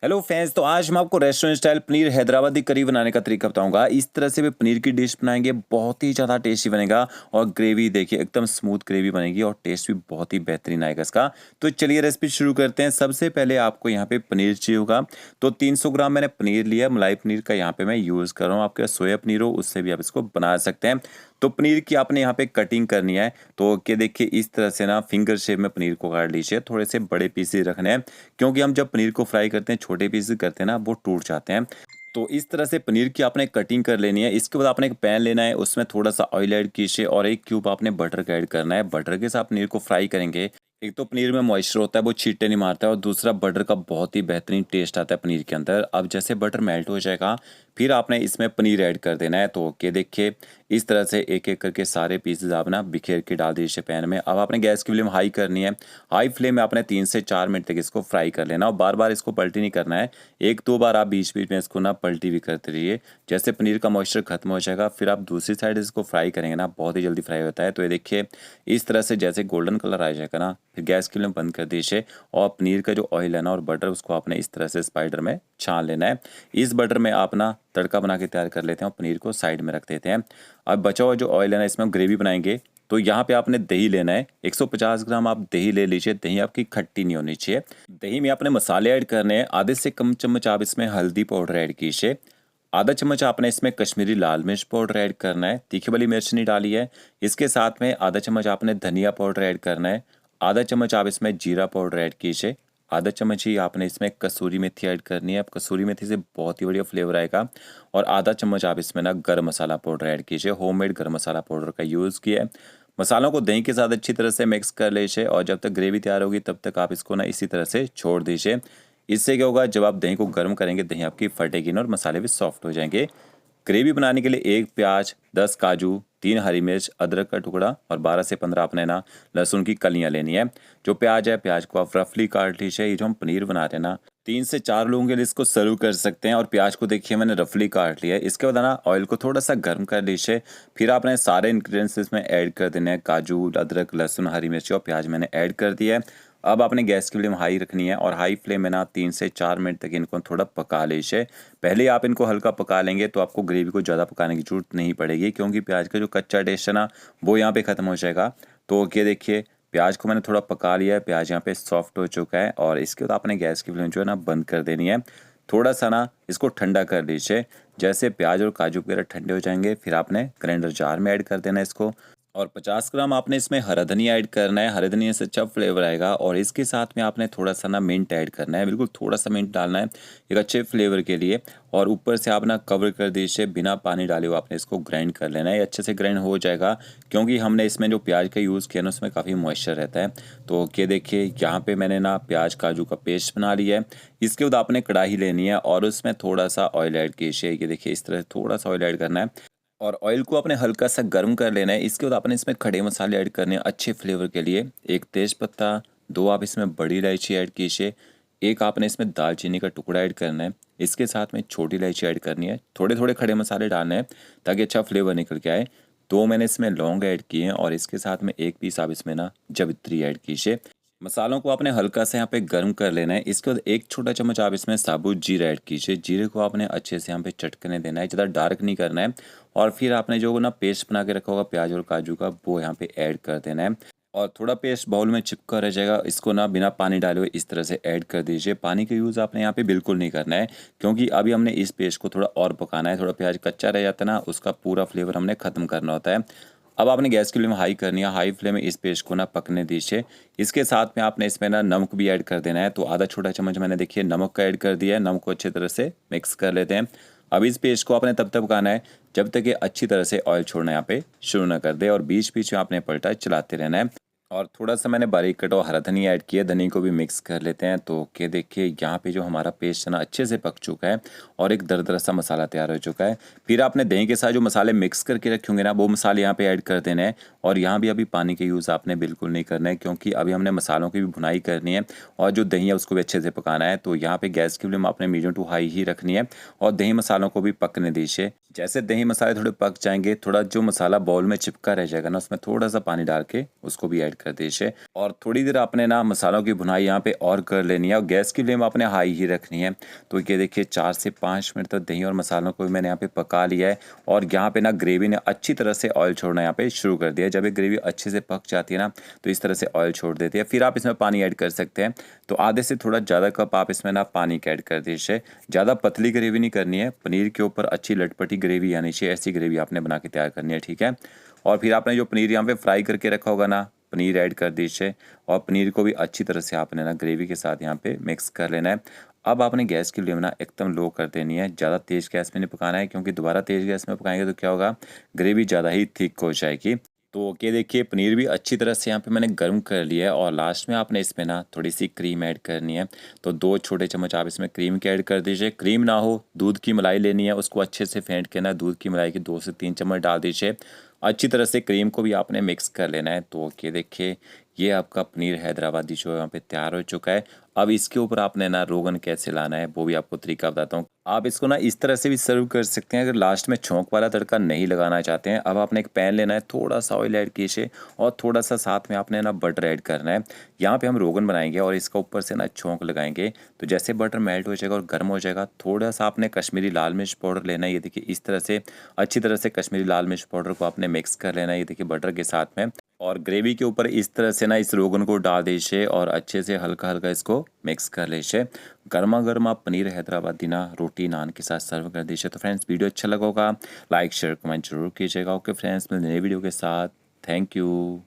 Hello friends, तो आज मैं आपको रेस्टोरेंट स्टाइल पनीर हैदराबादी करी बनाने का तरीका बताऊंगा। इस तरह से भी पनीर की डिश बनाएंगे, बहुत ही ज़्यादा टेस्टी बनेगा। और ग्रेवी देखिए एकदम स्मूथ ग्रेवी बनेगी और टेस्ट भी बहुत ही बेहतरीन आएगा इसका। तो चलिए रेसिपी शुरू करते हैं। सबसे पहले आपको यहाँ पे पनीर चाहिए होगा। तो 300 ग्राम मैंने पनीर लिया, मलाई पनीर का यहाँ पे मैं यूज़ कर रहा हूँ। आपके सोया पनीर हो उससे भी आप इसको बना सकते हैं। तो पनीर की आपने यहाँ पे कटिंग करनी है। तो कि देखिए इस तरह से ना फिंगर शेप में पनीर को काट लीजिए। थोड़े से बड़े पीसेस रखने हैं, क्योंकि हम जब पनीर को फ्राई करते हैं छोटे पीसेस करते हैं ना, वो टूट जाते हैं। तो इस तरह से पनीर की आपने कटिंग कर लेनी है। इसके बाद आपने एक पैन लेना है, उसमें थोड़ा सा ऑयल ऐड कीजिए और एक क्यूब आपने बटर का ऐड करना है। बटर के साथ पनीर को फ्राई करेंगे। एक तो पनीर में मॉइस्चर होता है, वो छींटे नहीं मारता है, और दूसरा बटर का बहुत ही बेहतरीन टेस्ट आता है पनीर के अंदर। अब जैसे बटर मेल्ट हो जाएगा, फिर आपने इसमें पनीर ऐड कर देना है। तो ओके, देखिए इस तरह से एक एक करके सारे पीसेज आप ना बिखेर के डाल दीजिए पैन में। अब आपने गैस की फ्लेम हाई करनी है। हाई फ्लेम में आपने 3 से 4 मिनट तक इसको फ्राई कर लेना और बार बार इसको पलटी नहीं करना है। एक दो बार आप बीच बीच में इसको ना पलटी भी करते रहिए। जैसे पनीर का मॉइस्चर खत्म हो जाएगा, फिर आप दूसरी साइड इसको फ्राई करेंगे ना, बहुत ही जल्दी फ्राई होता है। तो ये देखिए इस तरह से जैसे गोल्डन कलर आ जाएगा ना, फिर गैस की फ्लेम बंद कर दीजिए। और पनीर का जो ऑयल है ना और बटर, उसको आपने इस तरह से स्पाइडर में छान लेना है। इस बटर में आप ना तड़का बना के तैयार कर लेते हैं और पनीर को साइड में रख देते हैं। अब बचा हुआ जो ऑयल है ना, इसमें हम ग्रेवी बनाएंगे। तो यहाँ पे आपने दही लेना है, 150 ग्राम आप दही ले लीजिए। दही आपकी खट्टी नहीं होनी चाहिए। दही में आपने मसाले ऐड करने हैं। आधे से कम चम्मच आप इसमें हल्दी पाउडर ऐड कीजिए। आधा चम्मच आपने इसमें कश्मीरी लाल मिर्च पाउडर ऐड करना है, तीखी वाली मिर्च नहीं डाली है। इसके साथ में आधा चम्मच आपने धनिया पाउडर ऐड करना है। आधा चम्मच आप इसमें जीरा पाउडर ऐड कीजिए। आधा चम्मच ही आपने इसमें कसूरी मेथी ऐड करनी है। अब कसूरी मेथी से बहुत ही बढ़िया फ्लेवर आएगा। और आधा चम्मच आप इसमें ना गरम मसाला पाउडर ऐड कीजिए। होममेड गरम मसाला पाउडर का यूज़ किया है। मसालों को दही के साथ अच्छी तरह से मिक्स कर लीजिए और जब तक ग्रेवी तैयार होगी तब तक आप इसको ना इसी तरह से छोड़ दीजिए। इससे क्या होगा, जब आप दही को गर्म करेंगे दही आपकी फटेगी ना और मसाले भी सॉफ्ट हो जाएंगे। ग्रेवी बनाने के लिए 1 प्याज, 10 काजू, 3 हरी मिर्च, अदरक का टुकड़ा और 12 से 15 आपने ना लहसुन की कलियां लेनी है। जो प्याज है, प्याज को आप रफली काट लीजिए। ये जो हम पनीर बना रहे हैं ना, 3 से 4 लोगों के लिए इसको सर्व कर सकते हैं। और प्याज को देखिए मैंने रफली काट लिया है। इसके बाद ना ऑयल को थोड़ा सा गर्म कर लीजिए। फिर आपने सारे इंग्रेडिएंट्स इसमें ऐड कर देने हैं। काजू, अदरक, लहसुन, हरी मिर्च और प्याज मैंने ऐड कर दिया है। अब आपने गैस की फ्लेम हाई रखनी है और हाई फ्लेम में ना 3 से 4 मिनट तक इनको थोड़ा पका लीजिए। पहले आप इनको हल्का पका लेंगे तो आपको ग्रेवी को ज़्यादा पकाने की जरूरत नहीं पड़ेगी, क्योंकि प्याज का जो कच्चा टेस्ट है ना, वो यहाँ पे ख़त्म हो जाएगा। तो ये देखिए प्याज को मैंने थोड़ा पका लिया है। प्याज यहाँ पे सॉफ्ट हो चुका है और इसके बाद आपने गैस की फ्लेम जो है ना बंद कर देनी है। थोड़ा सा ना इसको ठंडा कर लीजिए। जैसे प्याज और काजू वगैरह ठंडे हो जाएंगे, फिर आपने ग्राइंडर जार में ऐड कर देना है इसको। और 50 ग्राम आपने इसमें हरा धनिया ऐड करना है। हरे धनिया से अच्छा फ्लेवर आएगा। और इसके साथ में आपने थोड़ा सा ना मिंट ऐड करना है, बिल्कुल थोड़ा सा मिंट डालना है एक अच्छे फ्लेवर के लिए। और ऊपर से आप ना कवर कर दीजिए, बिना पानी डाले हुए आपने इसको ग्राइंड कर लेना है। अच्छे से ग्राइंड हो जाएगा, क्योंकि हमने इसमें जो प्याज का यूज़ किया ना उसमें काफ़ी मॉइस्चर रहता है। तो ये देखिए यहाँ पे मैंने ना प्याज काजू का पेस्ट बना लिया है। इसके बाद आपने कढ़ाई लेनी है और उसमें थोड़ा सा ऑयल ऐड कीजिए। ये देखिए इस तरह थोड़ा सा ऑयल ऐड करना है और ऑयल को आपने हल्का सा गर्म कर लेना है। इसके बाद आपने इसमें खड़े मसाले ऐड करने हैं अच्छे फ्लेवर के लिए। एक तेज पत्ता, 2 आप इसमें बड़ी इलायची ऐड कीजिए। एक आपने इसमें दालचीनी का टुकड़ा ऐड करना है। इसके साथ में छोटी इलायची ऐड करनी है। थोड़े थोड़े खड़े मसाले डालने हैं ताकि अच्छा फ्लेवर निकल के आए। 2 मैंने इसमें लौंग ऐड किए हैं और इसके साथ में एक पीस आप इसमें ना जवित्री ऐड कीजिए। मसालों को आपने हल्का सा यहाँ पे गर्म कर लेना है। इसके बाद एक छोटा चम्मच आप इसमें साबुत जीरा ऐड कीजिए। जीरे को आपने अच्छे से यहाँ पे चटकने देना है, ज़्यादा डार्क नहीं करना है। और फिर आपने जो ना पेस्ट बना के रखा होगा प्याज और काजू का, वो यहाँ पे ऐड कर देना है। और थोड़ा पेस्ट बाउल में चिपका रह जाएगा, इसको ना बिना पानी डाले हुए इस तरह से ऐड कर दीजिए। पानी का यूज़ आपने यहाँ पे बिल्कुल नहीं करना है, क्योंकि अभी हमने इस पेस्ट को थोड़ा और पकाना है। थोड़ा प्याज कच्चा रह जाता है ना, उसका पूरा फ्लेवर हमने ख़त्म करना होता है। अब आपने गैस की फ्लेम हाई करनी है। हाई फ्लेम में इस पेस्ट को ना पकने दीजिए। इसके साथ में आपने इसमें ना नमक भी ऐड कर देना है। तो आधा छोटा चम्मच मैंने देखिए नमक का ऐड कर दिया है। नमक को अच्छी तरह से मिक्स कर लेते हैं। अब इस पेस्ट को आपने तब तक पकाना है जब तक ये अच्छी तरह से ऑयल छोड़ना यहाँ पे शुरू ना कर दे, और बीच बीच में आपने पलटा चलाते रहना है। और थोड़ा सा मैंने बारीक कटा हुआ हरा धनिया ऐड किया। धनिया को भी मिक्स कर लेते हैं। तो के देखिए यहाँ पे जो हमारा पेस्ट है ना अच्छे से पक चुका है और एक दरदरा सा मसाला तैयार हो चुका है। फिर आपने दही के साथ जो मसाले मिक्स करके रखे होंगे ना, वो मसाले यहाँ पे ऐड कर देने हैं। और यहाँ भी अभी पानी का यूज़ आपने बिल्कुल नहीं करना है, क्योंकि अभी हमने मसालों की भी भुनाई करनी है और जो दही है उसको भी अच्छे से पकाना है। तो यहाँ पे गैस की फ्लेम आपने मीडियम टू हाई ही रखनी है और दही मसालों को भी पकने दीजिए। जैसे दही मसाले थोड़े पक जाएंगे, थोड़ा जो मसाला बाउल में चिपका रह जाएगा ना, उसमें थोड़ा सा पानी डाल के उसको भी ऐड ऐड कर दीजिए और थोड़ी देर आपने ना मसालों की भुनाई यहाँ पे और कर लेनी है और गैस की फ्लेम आपने हाई ही रखनी है। तो ये देखिए 4 से 5 मिनट तक दही और मसालों को मैंने यहाँ पे पका लिया है और यहाँ पे ना ग्रेवी ने अच्छी तरह से ऑयल छोड़ना यहाँ पे शुरू कर दिया है। जब ये ग्रेवी अच्छे से पक जाती है ना तो इस तरह से ऑयल छोड़ देती है। फिर आप इसमें पानी ऐड कर सकते हैं। तो आधे से थोड़ा ज़्यादा कप आप इसमें ना पानी का ऐड कर दीजिए। ज़्यादा पतली ग्रेवी नहीं करनी है, पनीर के ऊपर अच्छी लटपटी ग्रेवी आनी चाहिए, ऐसी ग्रेवी आपने बना के तैयार करनी है, ठीक है। और फिर आपने जो पनीर यहाँ पे फ्राई करके रखा होगा ना, पनीर ऐड कर दीजिए और पनीर को भी अच्छी तरह से आपने ना ग्रेवी के साथ यहाँ पे मिक्स कर लेना है। अब आपने गैस की फ्लेम ना एकदम लो कर देनी है, ज़्यादा तेज़ गैस में नहीं पकाना है क्योंकि दोबारा तेज़ गैस में पकाएंगे तो क्या होगा, ग्रेवी ज़्यादा ही थिक हो जाएगी। तो ये देखिए पनीर भी अच्छी तरह से यहाँ पे मैंने गर्म कर लिया है और लास्ट में आपने इसमें ना थोड़ी सी क्रीम ऐड करनी है। तो 2 छोटे चम्मच आप इसमें क्रीम के ऐड कर दीजिए। क्रीम ना हो दूध की मलाई लेनी है, उसको अच्छे से फेंट के ना दूध की मलाई के 2 से 3 चम्मच डाल दीजिए। अच्छी तरह से क्रीम को भी आपने मिक्स कर लेना है। तो ये देखिए ये आपका पनीर हैदराबादी जो है यहाँ पे तैयार हो चुका है। अब इसके ऊपर आपने ना रोगन कैसे लाना है वो भी आपको तरीका बताता हूँ। आप इसको ना इस तरह से भी सर्व कर सकते हैं अगर लास्ट में छौंक वाला तड़का नहीं लगाना चाहते हैं। अब आपने एक पैन लेना है, थोड़ा सा ऑयल ऐड कीजिए और थोड़ा सा साथ में आपने ना बटर ऐड करना है। यहाँ पे हम रोगन बनाएंगे और इसका ऊपर से ना छौंक लगाएंगे। तो जैसे बटर मेल्ट हो जाएगा और गर्म हो जाएगा, थोड़ा सा आपने कश्मीरी लाल मिर्च पाउडर लेना है। ये देखिए इस तरह से अच्छी तरह से कश्मीरी लाल मिर्च पाउडर को आपने मिक्स कर लेना है, ये देखिए बटर के साथ में। और ग्रेवी के ऊपर इस तरह से ना इस रोगन को डाल दीजिए और अच्छे से हल्का हल्का इसको मिक्स कर लीजिए। गर्मा गर्म आप पनीर हैदराबादी ना रोटी नान के साथ सर्व कर दीजिए। तो फ्रेंड्स वीडियो अच्छा लगा होगा, लाइक शेयर कमेंट जरूर कीजिएगा। ओके फ्रेंड्स, मिलते हैं नई वीडियो के साथ। Thank you.